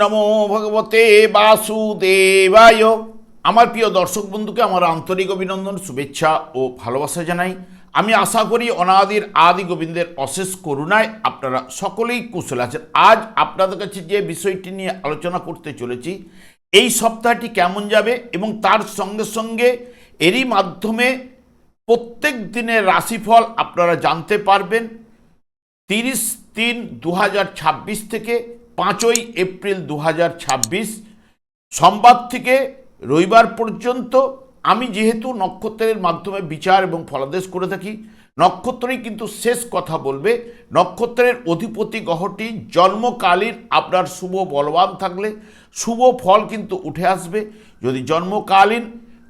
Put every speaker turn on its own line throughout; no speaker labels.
নমো ভগবতে বাসুদেবায়। আমার প্রিয় দর্শক বন্ধুকে আমার আন্তরিক অভিনন্দন, শুভেচ্ছা ও ভালোবাসা জানাই। আমি আশা করি অনাদির আদি গোবিন্দের অশেষ করুণায় আপনারা সকলেই কুশল আছেন। আজ আপনাদের কাছে যে বিষয়টি নিয়ে আলোচনা করতে চলেছি, এই সপ্তাহটি কেমন যাবে এবং তার সঙ্গে সঙ্গে এরই মাধ্যমে প্রত্যেক দিনের রাশিফল আপনারা জানতে পারবেন। 30-3-2026 থেকে 5ই এপ্রিল 2026 সোমবার থেকে রবিবার পর্যন্ত। আমি যেহেতু নক্ষত্রের মাধ্যমে বিচার এবং ফলাদেশ করে থাকি, নক্ষত্রই কিন্তু শেষ কথা বলবে। নক্ষত্রের অধিপতি গ্রহটি জন্মকালীন আপনার শুভ বলবান থাকলে শুভ ফল কিন্তু উঠে আসবে। যদি জন্মকালীন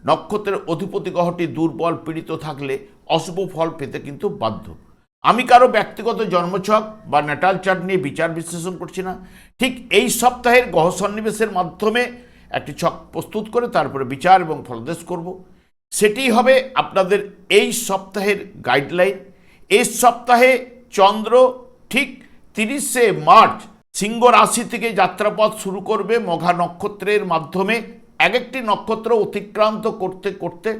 নক্ষত্রের অধিপতি গ্রহটি দুর্বল পীড়িত থাকলে অশুভ ফল পেতে কিন্তু বাধ্য। আমি কারো ব্যক্তিগত জন্মছক বা ন্যাটাল চার্ট নিয়ে বিচার বিশ্লেষণ করছি না, ঠিক এই সপ্তাহের গ্রহ সন্নিবেশের মাধ্যমে একটি ছক প্রস্তুত করে তারপরে বিচার এবং ফলাদেশ করব। সেটি হবে আপনাদের এই সপ্তাহের গাইডলাইন। এই সপ্তাহে চন্দ্র ঠিক 30শে মার্চ সিংহ রাশি থেকে যাত্রাপথ শুরু করবে মঘা নক্ষত্রের মাধ্যমে। এক একটি নক্ষত্র অতিক্রান্ত করতে করতে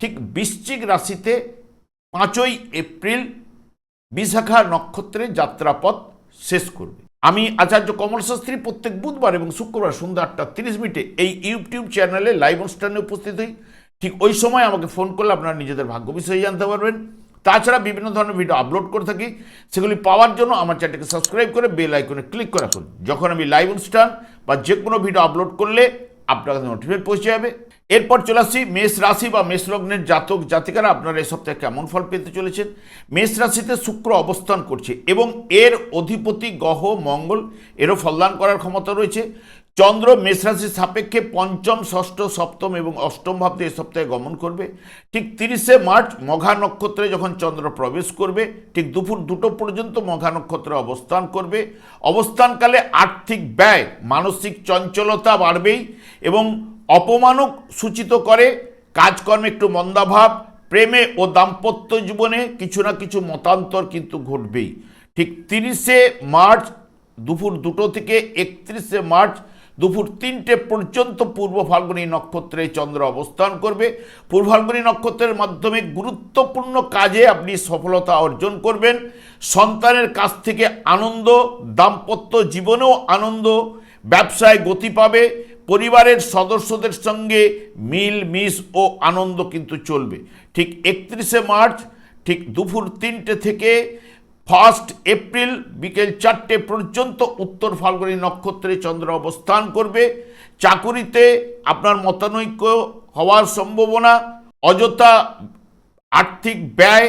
ঠিক বৃশ্চিক রাশিতে 5ই এপ্রিল বিশাখা নক্ষত্রে যাত্রাপথ শেষ করবে। আমি আচার্য কমল শাস্ত্রী প্রত্যেক বুধবার এবং শুক্রবার সন্ধ্যা 8:30 এই ইউটিউব চ্যানেলে লাইভ অনুষ্ঠানে উপস্থিত হই। ঠিক ওই সময় আমাকে ফোন করলে আপনারা নিজেদের ভাগ্য বিষয়ে জানতে পারবেন। তাছাড়া বিভিন্ন ধরনের ভিডিও আপলোড করে থাকি, সেগুলি পাওয়ার জন্য আমার চ্যানেলকে সাবস্ক্রাইব করে বেল আইকনে ক্লিক করে রাখুন। যখন আমি লাইভ অনুষ্ঠান বা যে কোনো ভিডিও আপলোড করলে আপনার কাছে নোটিফিকেশন পৌঁছে যাবে। এরপর চলে আসছি মেষ রাশি বা মেষ লগ্নের জাতক জাতিকারা আপনারা এই সপ্তাহে কেমন ফল পেতে চলেছেন। মেষ রাশিতে শুক্র অবস্থান করছে এবং এর অধিপতি গ্রহ মঙ্গল, এরও ফলদান করার ক্ষমতা রয়েছে। চন্দ্র মেষ রাশির সাপেক্ষে পঞ্চম, ষষ্ঠ, সপ্তম এবং অষ্টম ভাব দিয়ে এই সপ্তাহে গমন করবে। ঠিক 30শে মার্চ মঘা নক্ষত্রে যখন চন্দ্র প্রবেশ করবে, ঠিক দুপুর 2টো পর্যন্ত মঘা নক্ষত্রে অবস্থান করবে। অবস্থানকালে আর্থিক ব্যয়, মানসিক চঞ্চলতা বাড়বেই এবং অপমানও সূচিত করে। কাজকর্মে একটু মন্দাভাব, প্রেমে ও দাম্পত্য জীবনে কিছু না কিছু মতান্তর কিন্তু ঘটবেই। ঠিক 30শে মার্চ দুপুর 2টো থেকে 31শে মার্চ দুপুর 3টে পর্যন্ত পূর্ব ফাল্গুনী নক্ষত্রে চন্দ্র অবস্থান করবে। পূর্ব ফাল্গুনী নক্ষত্রের মাধ্যমে গুরুত্বপূর্ণ কাজে আপনি সফলতা অর্জন করবেন। সন্তানের কাছ থেকে আনন্দ, দাম্পত্য জীবনেও আনন্দ, ব্যবসায় গতি পাবে। পরিবারের সদস্যদের সঙ্গে মিল মিশ ও আনন্দ কিন্তু চলবে। ঠিক 31শে মার্চ ঠিক দুপুর 3টে থেকে 1 এপ্রিল বিকেল 4টে পর্যন্ত উত্তর ফাল্গুনী নক্ষত্রে চন্দ্র অবস্থান করবে। চাকুরিতে আপনার মতানৈক্য হওয়ার সম্ভাবনা, অযথা আর্থিক ব্যয়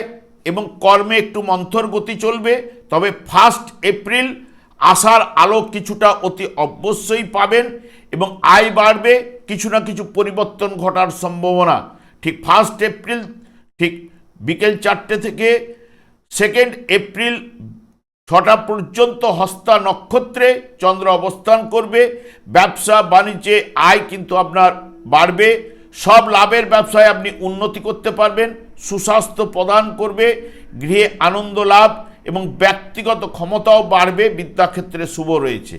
এবং কর্মে একটু মন্থর গতি চলবে। তবে 1 এপ্রিল আশার আলো কিছুটা অতি অবশ্যই পাবেন এবং আয় বাড়বে। কিছু না কিছু পরিবর্তন ঘটার সম্ভাবনা। ঠিক 1 এপ্রিল ঠিক বিকেল 4টে থেকে 2 এপ্রিল 6টা পর্যন্ত হস্তা নক্ষত্রে চন্দ্র অবস্থান করবে। ব্যবসা বাণিজ্যে আয় কিন্তু আপনার বাড়বে। সব লাভের ব্যবসায় আপনি উন্নতি করতে পারবেন। সুস্বাস্থ্য প্রদান করবে, গৃহে আনন্দ লাভ এবং ব্যক্তিগত ক্ষমতাও বাড়বে। বিদ্যাক্ষেত্রে শুভ রয়েছে।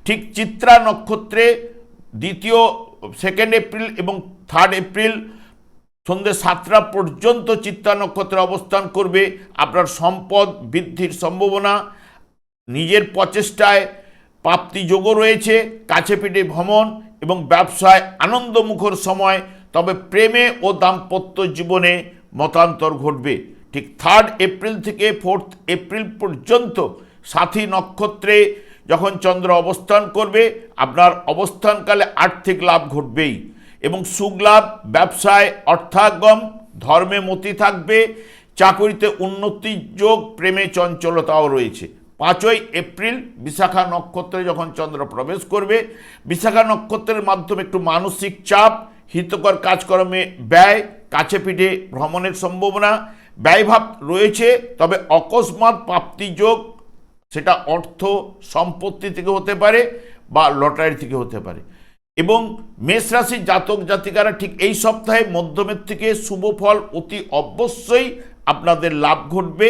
ঠিক চিত্রা নক্ষত্রে 2 এপ্রিল এবং 3 এপ্রিল সন্ধ্যে 7টা পর্যন্ত চিত্রা নক্ষত্রে অবস্থান করবে। আপনার সম্পদ বৃদ্ধির সম্ভাবনা, নিজের প্রচেষ্টায় প্রাপ্তিযোগও রয়েছে। কাছে পিঠে ভ্রমণ এবং ব্যবসায় আনন্দমুখর সময়। তবে প্রেমে ও দাম্পত্য জীবনে মতান্তর ঘটবে। ঠিক 3 এপ্রিল থেকে 4 এপ্রিল পর্যন্ত সাথী নক্ষত্রে যখন চন্দ্র অবস্থান করবে, আপনার অবস্থানকালে আর্থিক লাভ ঘটবেই এবং সুখ লাভ, ব্যবসায় অর্থাগম, ধর্মে মতি থাকবে। চাকরিতে উন্নতির যোগ, প্রেমে চঞ্চলতাও রয়েছে। 5ই এপ্রিল বিশাখা নক্ষত্রে যখন চন্দ্র প্রবেশ করবে, বিশাখা নক্ষত্রের মাধ্যমে একটু মানসিক চাপ, হিতকর কাজকর্মে ব্যয়, কাছে পিঠে ভ্রমণের সম্ভাবনা, ব্যয়ভাব রয়েছে। তবে অকস্মাৎ প্রাপ্তিযোগ, সেটা অর্থ সম্পত্তি থেকে হতে পারে বা লটারি থেকে হতে পারে। এবং মেষ রাশির জাতক জাতিকারা ঠিক এই সপ্তাহে মধ্যমের থেকে শুভ ফল অতি অবশ্যই আপনাদের লাভ ঘটবে।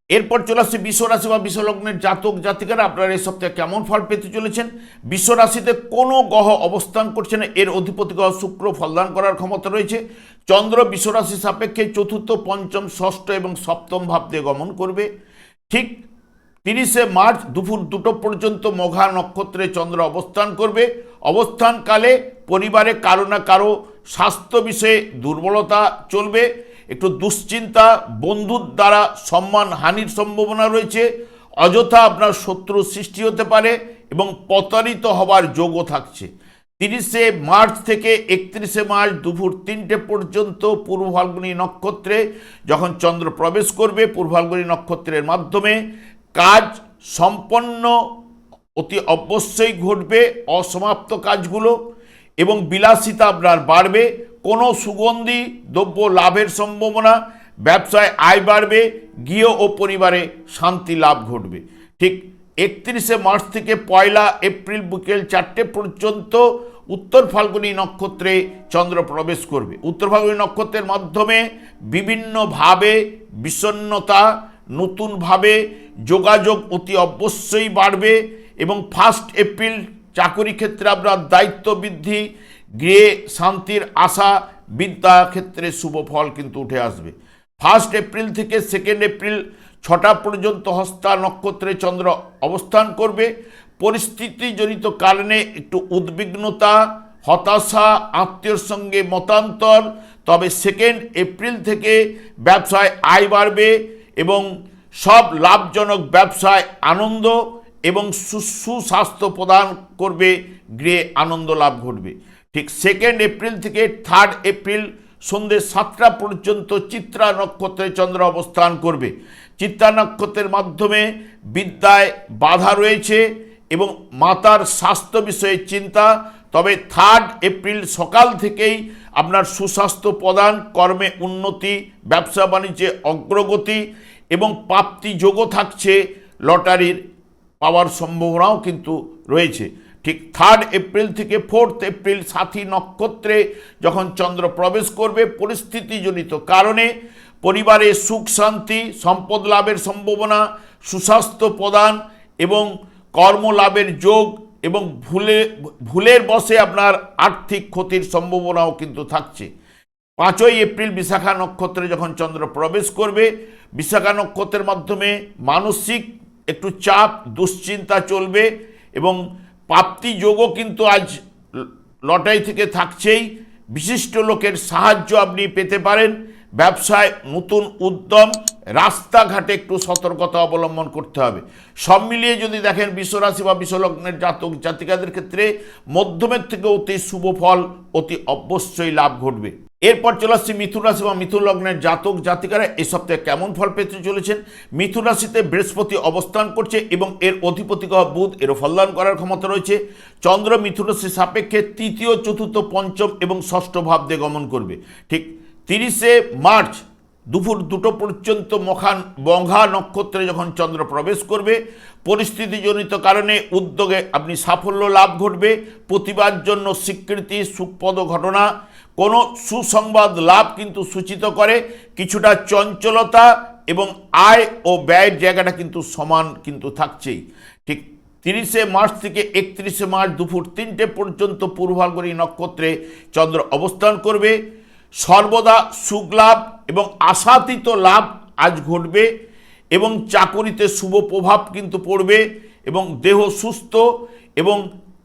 এরপর চলে আসছে বিশ্বরাশি বা বিশ্বলগ্নের জাতক জাতিকারা, আপনারা এই সপ্তাহে কেমন ফল পেতে চলেছেন। বিশ্বরাশিতে কোনো গ্রহ অবস্থান করছে না, এর অধিপতি গ্রহ শুক্র ফলদান করার ক্ষমতা রয়েছে। চন্দ্র বিশ্বরাশি সাপেক্ষে চতুর্থ, পঞ্চম, ষষ্ঠ এবং সপ্তম ভাব দিয়ে গমন করবে। ঠিক 30শে মার্চ দুপুর 2টো পর্যন্ত মঘা নক্ষত্রে চন্দ্র অবস্থান করবে। অবস্থানকালে পরিবারে কারো না কারো স্বাস্থ্য বিষয়ে দুর্বলতা চলবে, একটু দুশ্চিন্তা, বন্ধুর দ্বারা সম্মান হানির সম্ভাবনা রয়েছে, অযথা আপনার শত্রু সৃষ্টি হতে পারে এবং প্রতারিত হবার যোগও থাকছে। 30শে মার্চ থেকে 31শে মার্চ দুপুর 3টে পর্যন্ত পূর্ব ফাল্গুনী নক্ষত্রে যখন চন্দ্র প্রবেশ করবে, পূর্ব ফাল্গুনী নক্ষত্রের মাধ্যমে কাজ সম্পন্ন অতি অবশ্যই ঘটবে, অসমাপ্ত কাজগুলো, এবং বিলাসিতা আপনার বাড়বে। কোনো সুগন্ধি দ্রব্য লাভের সম্ভাবনা, ব্যবসায় আয় বাড়বে, গৃহ ও পরিবারে শান্তি লাভ ঘটবে। ঠিক 31শে মার্চ থেকে 1 এপ্রিল বিকেল 4টে পর্যন্ত উত্তর ফাল্গুনী নক্ষত্রে চন্দ্র প্রবেশ করবে। উত্তর ফাল্গুনী নক্ষত্রের মাধ্যমে বিভিন্নভাবে বিষণ্ণতা, নতুনভাবে যোগাযোগ অতি অবশ্যই বাড়বে এবং 1 এপ্রিল চাকরি ক্ষেত্রে আপনার দায়িত্ব বৃদ্ধি, গৃহে শান্তির আশা, বিদ্যা ক্ষেত্রে শুভ ফল কিন্তু উঠে আসবে। 1 এপ্রিল থেকে 2 এপ্রিল 6টা পর্যন্ত হস্তা নক্ষত্রে চন্দ্র অবস্থান করবে। পরিস্থিতিজনিত কারণে একটু উদ্বিগ্নতা, হতাশা, আত্মীয়র সঙ্গে মতান্তর, তবে 2 এপ্রিল থেকে ব্যবসায় আয় বাড়বে এবং সব লাভজনক ব্যবসায় আনন্দ এবং সুস্বাস্থ্য প্রদান করবে, গৃহে আনন্দ লাভ ঘটবে। ঠিক 2 এপ্রিল থেকে 3 এপ্রিল সন্ধ্যে 7টা পর্যন্ত চিত্রা নক্ষত্রে চন্দ্র অবস্থান করবে। চিত্রা নক্ষত্রের মাধ্যমে বিদ্যায় বাধা রয়েছে এবং মাতার স্বাস্থ্য বিষয়ে চিন্তা, তবে 3 এপ্রিল সকাল থেকেই আপনার সুস্বাস্থ্য প্রদান, কর্মে উন্নতি, ব্যবসা বাণিজ্যে অগ্রগতি এবং প্রাপ্তি যোগও থাকছে, লটারির পাওয়ার সম্ভাবনাও কিন্তু রয়েছে। ঠিক 3 এপ্রিল থেকে 4 এপ্রিল সাথী নক্ষত্রে যখন চন্দ্র প্রবেশ করবে, পরিস্থিতিজনিত কারণে পরিবারে সুখ শান্তি, সম্পদ লাভের সম্ভাবনা, সুস্বাস্থ্য প্রদান এবং কর্মলাভের যোগ এবং ভুলের বশে আপনার আর্থিক ক্ষতির সম্ভাবনাও কিন্তু থাকছে। 5 এপ্রিল বিশাখা নক্ষত্রে যখন চন্দ্র প্রবেশ করবে, বিশাখা নক্ষত্রের মাধ্যমে মানসিক একটু চাপ, দুশ্চিন্তা চলবে এবং প্রাপ্তি যোগও কিন্তু আজ লটারি থেকে থাকছেই। বিশিষ্ট লোকের সাহায্য আপনি পেতে পারেন। ব্যবসায় নতুন উদ্যম, রাস্তাঘাটে একটু সতর্কতা অবলম্বন করতে হবে। সব মিলিয়ে যদি দেখেন বিশ্বরাশি বা বিশ্বলগ্নের জাতক জাতিকাদের ক্ষেত্রে মধ্যমের থেকে অতি শুভ ফল অতি অবশ্যই লাভ ঘটবে। এরপর চলে আসছে মিথুন রাশি বা মিথুন লগ্নের জাতক জাতিকারা এই সপ্তাহে কেমন ফল পেতে চলেছেন। মিথুন রাশিতে বৃহস্পতি অবস্থান করছে এবং এর অধিপতি গ্রহ বুধ, এরও ফলদান করার ক্ষমতা রয়েছে। চন্দ্র মিথুন রাশির সাপেক্ষে 3য়, 4র্থ, 5ম এবং 6ষ্ঠ ভাব দিয়ে গমন করবে। ঠিক 30শে মার্চ দুপুর 2টো পর্যন্ত মঘা নক্ষত্রে যখন চন্দ্র প্রবেশ করবে, পরিস্থিতিজনিত কারণে উদ্যোগে আপনি সাফল্য লাভ ঘটবে। প্রতিবার জন্য স্বীকৃতি, সুখপদ ঘটনা, কোনো সুসংবাদ লাভ কিন্তু সূচিত করে। কিছুটা চঞ্চলতা এবং আয় ও ব্যয়ের জায়গাটা কিন্তু সমান কিন্তু থাকছেই। ঠিক 30শে মার্চ থেকে 31শে মার্চ দুপুর 3টে পর্যন্ত পূর্ব ফাল্গুনী নক্ষত্রে চন্দ্র অবস্থান করবে। সর্বদা সুখ লাভ এবং আশাতীত লাভ আজ ঘটবে এবং চাকরিতে শুভ প্রভাব কিন্তু পড়বে এবং দেহ সুস্থ এবং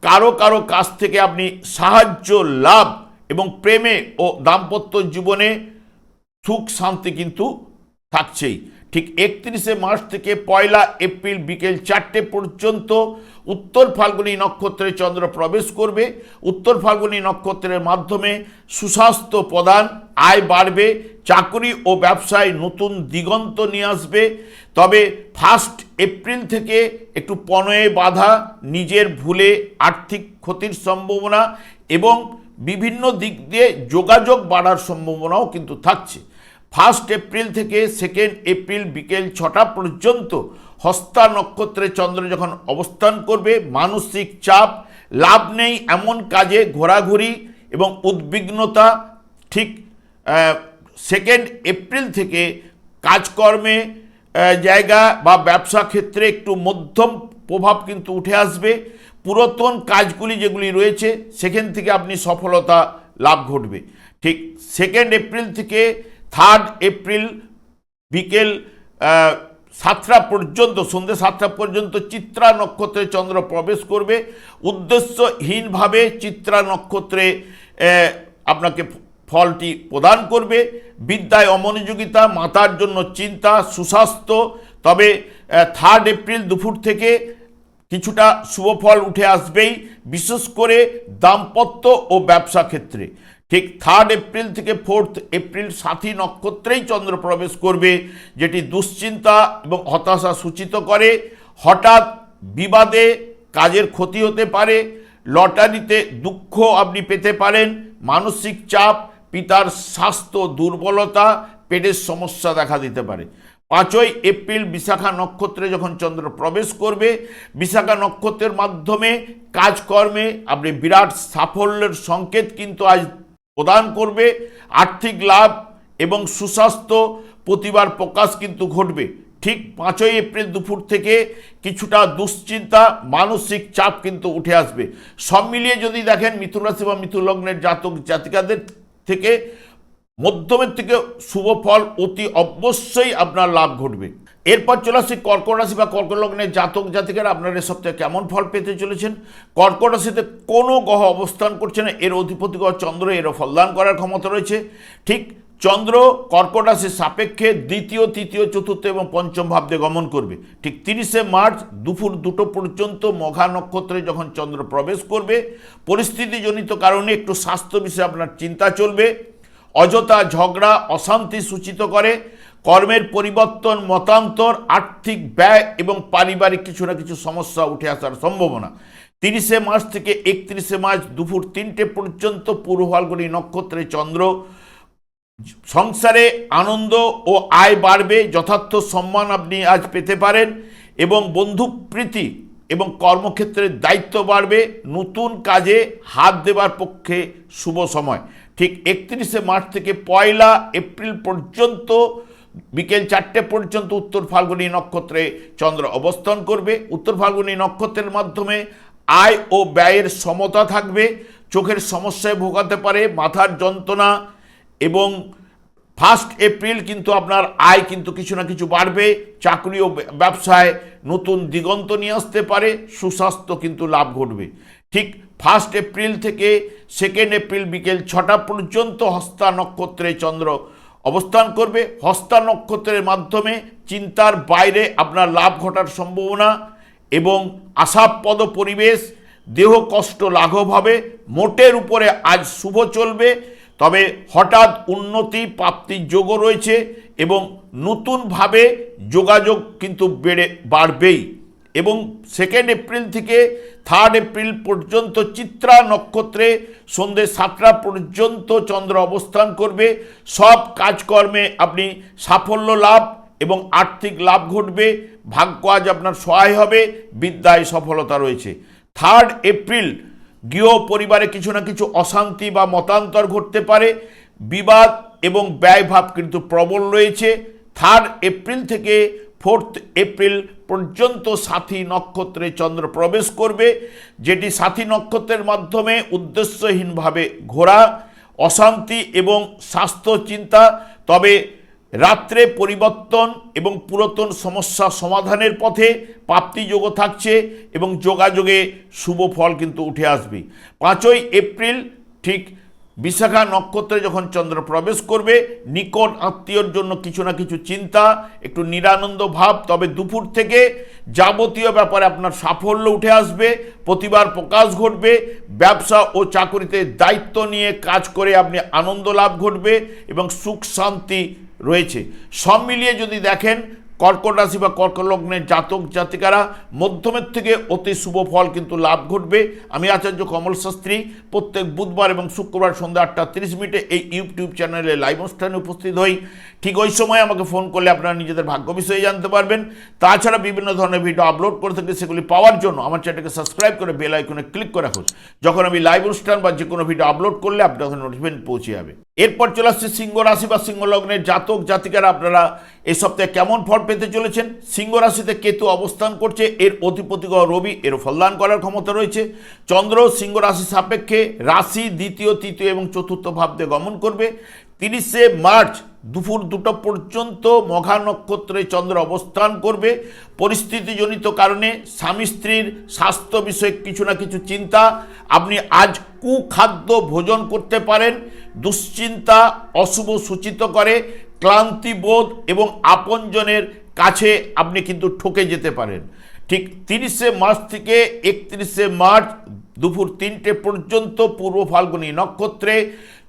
কারো কারো কাছ থেকে আপনি সাহায্য লাভ এবং প্রেমে ও দাম্পত্য জীবনে সুখ শান্তি কিন্তু থাকছেই। ঠিক 31শে মার্চ থেকে 1 এপ্রিল বিকেল 4টে পর্যন্ত উত্তর ফাল্গুনী নক্ষত্রে চন্দ্র প্রবেশ করবে। উত্তর ফাল্গুনী নক্ষত্রের মাধ্যমে সুস্বাস্থ্য প্রদান, আয় বাড়বে, চাকরি ও ব্যবসায় নতুন দিগন্ত নিয়ে আসবে। তবে 1 এপ্রিল থেকে একটু প্রণয়ে বাধা, নিজের ভুলে আর্থিক ক্ষতির সম্ভাবনা এবং বিভিন্ন দিক দিয়ে যোগাযোগ বাড়ার সম্ভাবনাও কিন্তু থাকছে। 1 এপ্রিল থেকে 2 এপ্রিল বিকেল 6টা পর্যন্ত হস্তা নক্ষত্রে চন্দ্র যখন অবস্থান করবে, মানসিক চাপ, লাভ নেই এমন কাজে ঘোরাঘুরি এবং উদ্বিগ্নতা। ঠিক 2 এপ্রিল থেকে কাজকর্মে জায়গা বা ব্যবসা ক্ষেত্রে একটু মধ্যম প্রভাব কিন্তু উঠে আসবে। পুরাতন কাজগুলি যেগুলি রয়েছে সেখান থেকে আপনি সফলতা লাভ ঘটবে। ঠিক 2 এপ্রিল থেকে 3 এপ্রিল বিকেল 7টা পর্যন্ত, সন্ধ্যে 7টা পর্যন্ত চিত্রা নক্ষত্রে চন্দ্র প্রবেশ করবে। উদ্দেশ্যহীনভাবে চিত্রা নক্ষত্রে আপনাকে ফলটি প্রদান করবে। বিদ্যায় অমনোযোগিতা, মাতার জন্য চিন্তা, সুস্বাস্থ্য। তবে 3 এপ্রিল দুপুর থেকে কিছুটা শুভ ফল উঠে আসবেই, বিশেষ করে দাম্পত্য ও ব্যবসা ক্ষেত্রে। ঠিক 3 এপ্রিল থেকে 4 এপ্রিল সাথী নক্ষত্রেই চন্দ্র প্রবেশ করবে, যেটি দুশ্চিন্তা এবং হতাশা সূচিত করে। হঠাৎ বিবাদে কাজের ক্ষতি হতে পারে, লটারিতে দুঃখ আপনি পেতে পারেন, মানসিক চাপ, পিতার স্বাস্থ্য দুর্বলতা, পেটের সমস্যা দেখা দিতে পারে। 5 এপ্রিল বিশাখা নক্ষত্রে যখন চন্দ্র প্রবেশ করবে, বিশাখা নক্ষত্রের মাধ্যমে কাজকর্মে আপনি বিরাট সাফল্যের সংকেত কিন্তু আজ প্রদান করবে। আর্থিক লাভ এবং সুস্বাস্থ্য প্রতিবার প্রকাশ কিন্তু ঘটবে। ঠিক 5 এপ্রিল দুপুর থেকে কিছুটা দুশ্চিন্তা, মানসিক চাপ কিন্তু উঠে আসবে। সব মিলিয়ে যদি দেখেন মিথুন রাশি বা মিথুন লগ্নের জাতক জাতিকাদের থেকে মধ্যমের থেকে শুভ ফল অতি অবশ্যই আপনার লাভ ঘটবে। এরপর চলে আসি কর্কট রাশি বা কর্কট লগ্নের জাতক জাতিকারা আপনারা এই সপ্তাহে কেমন ফল পেতে চলেছেন। কর্কট রাশিতে কোনো গ্রহ অবস্থান করছে না, এর অধিপতি গ্রহ চন্দ্র, এরও ফলদান করার ক্ষমতা রয়েছে। ঠিক চন্দ্র কর্কট রাশির সাপেক্ষে দ্বিতীয়, তৃতীয়, চতুর্থ এবং পঞ্চম ভাবে গমন করবে। ঠিক 30 মার্চ দুপুর 2টো পর্যন্ত মঘা নক্ষত্রে যখন চন্দ্র প্রবেশ করবে, পরিস্থিতিজনিত কারণে একটু স্বাস্থ্য বিষয়ে আপনার চিন্তা চলবে। অযথা ঝগড়া অশান্তি সূচিত করে। কর্মের পরিবর্তন, মতান্তর, আর্থিক ব্যয় এবং পারিবারিক কিছু না কিছু সমস্যা উঠে আসার সম্ভাবনা। 30 মার্চ থেকে 31 মার্চ দুপুর 3টে পর্যন্ত পূর্ব ফাল্গুনী নক্ষত্রে চন্দ্র। সংসারে আনন্দ ও আয় বাড়বে, যথার্থ সম্মান আপনি আজ পেতে পারেন এবং বন্ধুপ্রীতি এবং কর্মক্ষেত্রের দায়িত্ব বাড়বে। নতুন কাজে হাত দেবার পক্ষে শুভ সময়। ঠিক 31 মার্চ থেকে 1 এপ্রিল পর্যন্ত বিকেল 4টে পর্যন্ত উত্তর ফাল্গুনী নক্ষত্রে চন্দ্র অবস্থান করবে। উত্তর ফাল্গুনী নক্ষত্রের মাধ্যমে আয় ও ব্যয়ের সমতা থাকবে। চোখের সমস্যায় ভোগাতে পারে, মাথার যন্ত্রণা এবং 1 এপ্রিল কিন্তু আপনার আয় কিন্তু কিছু না কিছু বাড়বে। চাকরি ও ব্যবসায় নতুন দিগন্ত নিয়ে আসতে পারে। সুস্বাস্থ্য কিন্তু লাভ ঘটবে। ঠিক 1 এপ্রিল থেকে 2 এপ্রিল বিকেল 6টা পর্যন্ত হস্তা নক্ষত্রে চন্দ্র অবস্থান করবে। হস্তা নক্ষত্রের মাধ্যমে চিন্তার বাইরে আপনার লাভ ঘটার সম্ভাবনা এবং আশাপ্রদ পরিবেশ, দেহ কষ্ট লাঘব হবে। মোটের উপরে আজ শুভ চলবে, তবে হঠাৎ উন্নতি প্রাপ্তির যোগও রয়েছে এবং নতুনভাবে যোগাযোগ কিন্তু বাড়বেই। এবং 2 এপ্রিল থেকে 3 এপ্রিল পর্যন্ত চিত্রা নক্ষত্রে সন্ধ্যে 7টা পর্যন্ত চন্দ্র অবস্থান করবে। সব কাজকর্মে আপনি সাফল্য লাভ এবং আর্থিক লাভ ঘটবে। ভাগ্য আজ আপনার সহায় হবে, বিদ্যায় সফলতা রয়েছে। 3 এপ্রিল গৃহ পরিবারে কিছু না কিছু অশান্তি বা মতান্তর ঘটতে পারে। বিবাদ এবং ব্যয়ভাব কিন্তু প্রবল রয়েছে। 3 এপ্রিল থেকে 4 এপ্রিল পর্যন্ত সাথী নক্ষত্রে চন্দ্র প্রবেশ করবে, যেটি সাথী নক্ষত্রের মাধ্যমে উদ্দেশ্যহীনভাবে ঘোরা, অশান্তি এবং স্বাস্থ্য চিন্তা। তবে রাত্রে পরিবর্তন এবং পুরাতন সমস্যা সমাধানের পথে প্রাপ্তিযোগও থাকছে এবং যোগাযোগে শুভ ফল কিন্তু উঠে আসবে। 5 এপ্রিল ঠিক বিশাখা নক্ষত্রে যখন চন্দ্র প্রবেশ করবে, নিকট আত্মীয়র জন্য কিছু না কিছু চিন্তা, একটু নিরানন্দ ভাব। তবে দুপুর থেকে যাবতীয় ব্যাপারে আপনার সাফল্য উঠে আসবে, প্রতিবার প্রকাশ ঘটবে। ব্যবসা ও চাকরিতে দায়িত্ব নিয়ে কাজ করে আপনি আনন্দ লাভ ঘটবে এবং সুখ শান্তি রয়েছে। সব মিলিয়ে যদি দেখেন কর্কট রাশি বা কর্কট লগ্নের জাতক জাতিকারা মধ্যমের থেকে অতি শুভ ফল কিন্তু লাভ ঘটবে। আমি আচার্য কমল শাস্ত্রী প্রত্যেক বুধবার এবং শুক্রবার সন্ধ্যা 8:30 এই ইউটিউব চ্যানেলে লাইভ অনুষ্ঠানে উপস্থিত হই। ঠিক ওই সময় আমাকে ফোন করলে আপনারা নিজেদের ভাগ্য বিষয়ে জানতে পারবেন। তাছাড়া বিভিন্ন ধরনের ভিডিও আপলোড করে থাকলে সেগুলি পাওয়ার জন্য আমার চ্যানেলকে সাবস্ক্রাইব করে বেল আইকনে ক্লিক করে রাখুন। যখন আমি লাইভ অনুষ্ঠান বা যে কোনো ভিডিও আপলোড করলে আপনাদের নোটিফিকেশন পৌঁছে যাবে। এরপর চলে আসছে সিংহ রাশি বা সিংহ লগ্নের জাতক জাতিকারা, আপনারা এই সপ্তাহে কেমন ফল পেতে চলেছেন। সিংহ রাশিতে কেতু অবস্থান করছে, এর অধিপতি গ্রহ রবি, এর ফলদান করার ক্ষমতা রয়েছে। চন্দ্র সিংহ রাশি সাপেক্ষে রাশি দ্বিতীয়, তৃতীয় এবং চতুর্থ ভাবতে গমন করবে। 30শে মার্চ দুপুর 2টা পর্যন্ত মঘা নক্ষত্রে চন্দ্র অবস্থান করবে। পরিস্থিতিজনিত কারণে স্বামী স্ত্রীর স্বাস্থ্য বিষয়ক কিছু না কিছু চিন্তা, আপনি আজ কুখাদ্য ভোজন করতে পারেন। দুশ্চিন্তা অশুভ সূচিত করে, ক্লান্তিবোধ এবং আপনজনের কাছে আপনি কিন্তু ঠকে যেতে পারেন। ঠিক 30শে মার্চ থেকে 31শে মার্চ দুপুর 3টে পর্যন্ত পূর্ব ফাল্গুনী নক্ষত্রে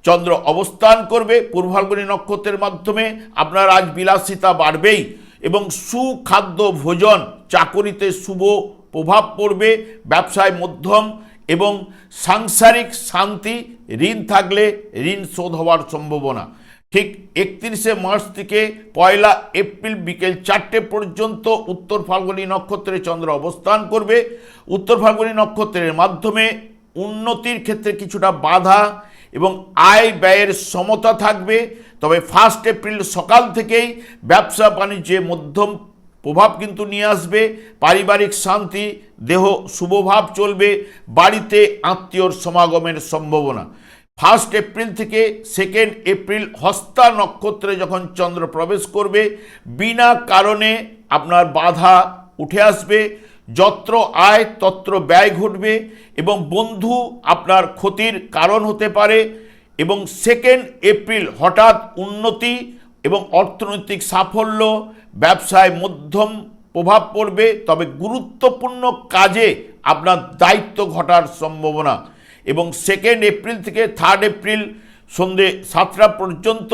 চন্দ্র অবস্থান করবে। পূর্ব ফাল্গুনী নক্ষত্রের মাধ্যমে আপনার আজ বিলাসিতা বাড়বেই এবং সুখাদ্য ভোজন, চাকরিতে শুভ প্রভাব পড়বে, ব্যবসায় মধ্যম এবং সাংসারিক শান্তি, ঋণ থাকলে ঋণ শোধ হওয়ার সম্ভাবনা। ঠিক 31শে মার্চ থেকে 1 এপ্রিল বিকেল 4টে পর্যন্ত উত্তর ফাল্গুনী নক্ষত্রে চন্দ্র অবস্থান করবে। উত্তর ফাল্গুনী নক্ষত্রের মাধ্যমে উন্নতির ক্ষেত্রে কিছুটা বাধা এবং আয় ব্যয়ের সমতা থাকবে। তবে 1 এপ্রিল সকাল থেকেই ব্যবসা বাণিজ্যে মধ্যম প্রভাব কিন্তু নিয়ে আসবে। পারিবারিক শান্তি, দেহ শুভভাব চলবে, বাড়িতে আত্মীয়র সমাগমের সম্ভাবনা। 1 এপ্রিল থেকে 2 এপ্রিল হস্তা নক্ষত্রে যখন চন্দ্র প্রবেশ করবে, বিনা কারণে আপনার বাধা উঠে আসবে, যত্র আয় তত্র ব্যয় ঘটবে এবং বন্ধু আপনার ক্ষতির কারণ হতে পারে। এবং 2 এপ্রিল হঠাৎ উন্নতি এবং অর্থনৈতিক সাফল্য, ব্যবসায় মধ্যম প্রভাব পড়বে, তবে গুরুত্বপূর্ণ কাজে আপনার দায়িত্ব ঘটার সম্ভাবনা। এবং 2 এপ্রিল থেকে 3 এপ্রিল সন্ধে 7টা পর্যন্ত